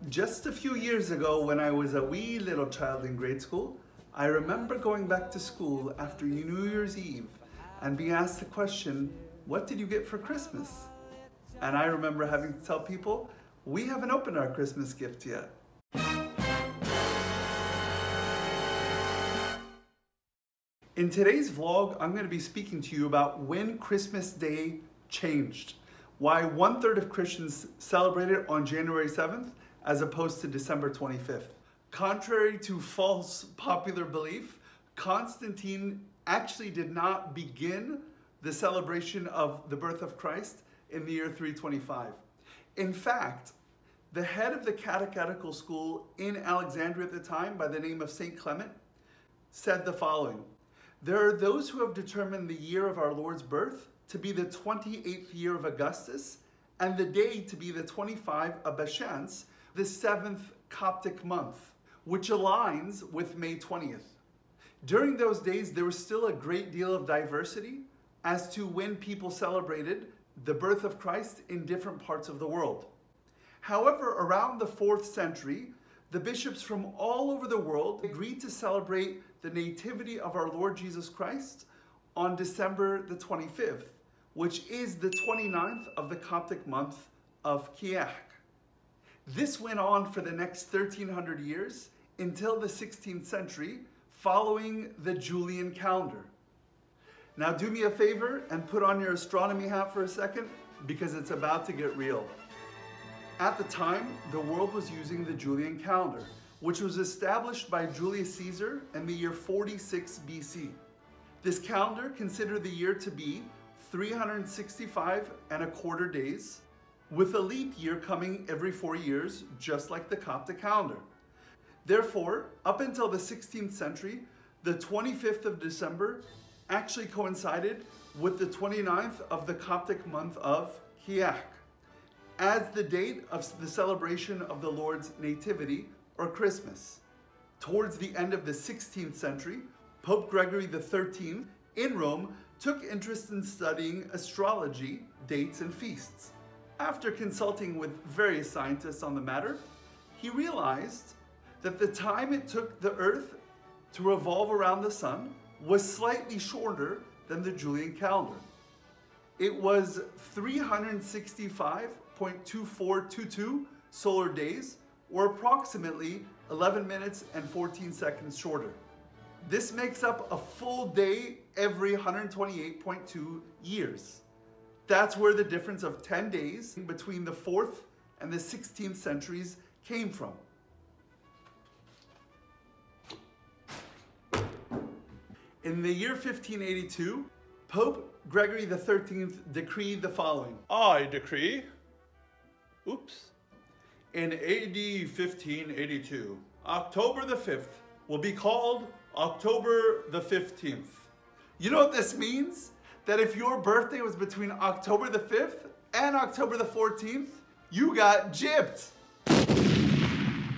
Just a few years ago, when I was a wee little child in grade school, I remember going back to school after New Year's Eve and being asked the question, "What did you get for Christmas?" And I remember having to tell people, "We haven't opened our Christmas gift yet." In today's vlog, I'm going to be speaking to you about when Christmas Day changed, why 1/3 of Christians celebrate it on January 7th as opposed to December 25th. Contrary to false popular belief, Constantine actually did not begin the celebration of the birth of Christ in the year 325. In fact, the head of the catechetical school in Alexandria at the time, by the name of Saint Clement, said the following: "There are those who have determined the year of our Lord's birth to be the 28th year of Augustus, and the day to be the 25 of Bashans, the 7th Coptic month, which aligns with May 20th. During those days, there was still a great deal of diversity as to when people celebrated the birth of Christ in different parts of the world. However, around the 4th century, the bishops from all over the world agreed to celebrate the nativity of our Lord Jesus Christ on December the 25th, which is the 29th of the Coptic month of Kiach. This went on for the next 1300 years until the 16th century, following the Julian calendar." Now do me a favor and put on your astronomy hat for a second, because it's about to get real. At the time, the world was using the Julian calendar, which was established by Julius Caesar in the year 46 BC. This calendar considered the year to be 365¼ days, with a leap year coming every 4 years, just like the Coptic calendar. Therefore, up until the 16th century, the 25th of December actually coincided with the 29th of the Coptic month of Kiach as the date of the celebration of the Lord's Nativity, or Christmas. Towards the end of the 16th century, Pope Gregory XIII in Rome took interest in studying astrology, dates, and feasts. After consulting with various scientists on the matter, he realized that the time it took the Earth to revolve around the sun was slightly shorter than the Julian calendar. It was 365.2422 solar days, or approximately 11 minutes and 14 seconds shorter. This makes up a full day every 128.2 years. That's where the difference of 10 days between the 4th and the 16th centuries came from. In the year 1582, Pope Gregory XIII decreed the following: "I decree, in AD 1582, October the 5th will be called October the 15th. You know what this means? That if your birthday was between October the 5th and October the 14th, you got gypped."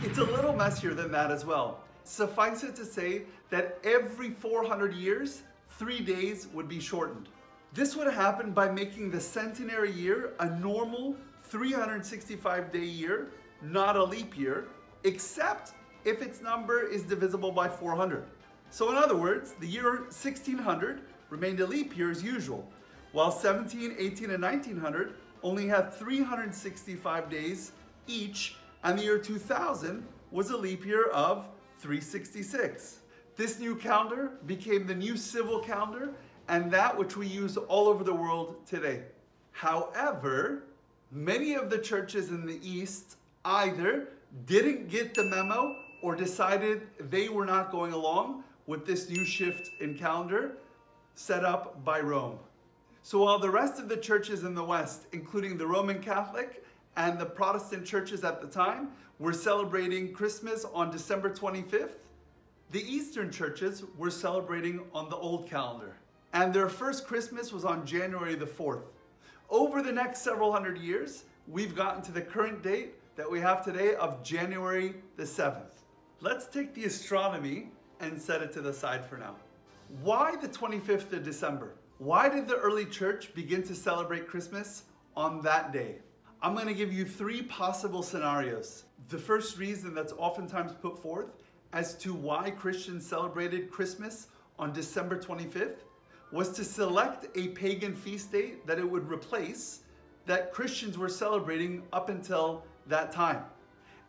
It's a little messier than that as well. Suffice it to say that every 400 years, 3 days would be shortened. This would happen by making the centenary year a normal 365-day year, not a leap year, except if its number is divisible by 400. So in other words, the year 1600 remained a leap year as usual, while 17, 18, and 1900 only had 365 days each, and the year 2000 was a leap year of 366. This new calendar became the new civil calendar, and that which we use all over the world today. However, many of the churches in the East either didn't get the memo or decided they were not going along with this new shift in calendar set up by Rome. So while the rest of the churches in the West, including the Roman Catholic and the Protestant churches at the time, were celebrating Christmas on December 25th, the Eastern churches were celebrating on the old calendar, and their first Christmas was on January the 4th. Over the next several hundred years, we've gotten to the current date that we have today of January the 7th. Let's take the astronomy and set it to the side for now. Why the 25th of December? Why did the early church begin to celebrate Christmas on that day? I'm going to give you three possible scenarios. The first reason that's oftentimes put forth as to why Christians celebrated Christmas on December 25th was to select a pagan feast date that it would replace that Christians were celebrating up until that time.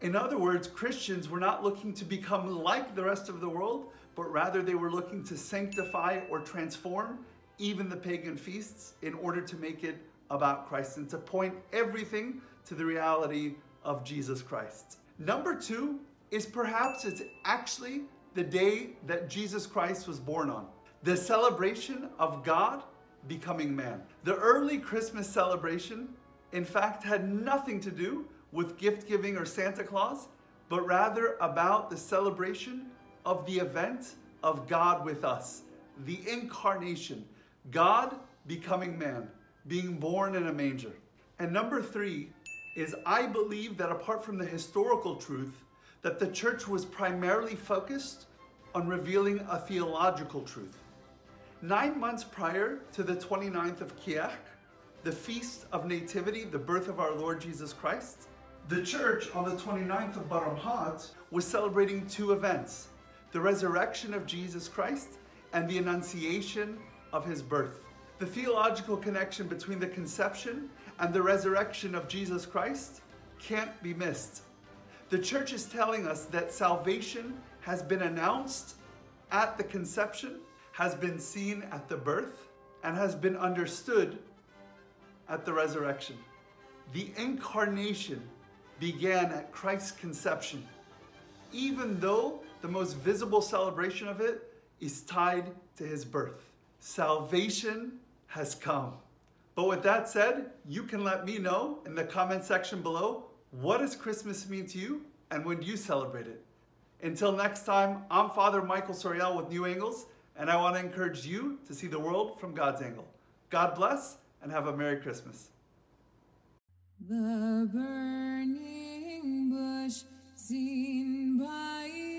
In other words, Christians were not looking to become like the rest of the world, but rather they were looking to sanctify or transform even the pagan feasts in order to make it about Christ and to point everything to the reality of Jesus Christ. Number two is perhaps it's actually the day that Jesus Christ was born on. The celebration of God becoming man. The early Christmas celebration, in fact, had nothing to do with gift giving or Santa Claus, but rather about the celebration of the event of God with us, the incarnation, God becoming man, being born in a manger. And number three is I believe that apart from the historical truth, that the church was primarily focused on revealing a theological truth. 9 months prior to the 29th of Kiach, the Feast of Nativity, the birth of our Lord Jesus Christ, the church on the 29th of Baramhat was celebrating two events, the resurrection of Jesus Christ and the annunciation of his birth. The theological connection between the conception and the resurrection of Jesus Christ can't be missed. The church is telling us that salvation has been announced at the conception, has been seen at the birth, and has been understood at the resurrection. The incarnation began at Christ's conception, even though the most visible celebration of it is tied to his birth. Salvation has come. But with that said, you can let me know in the comment section below, what does Christmas mean to you and when do you celebrate it? Until next time, I'm Father Michael Soriel with New Angles, and I want to encourage you to see the world from God's angle. God bless and have a Merry Christmas. The burning bush seen by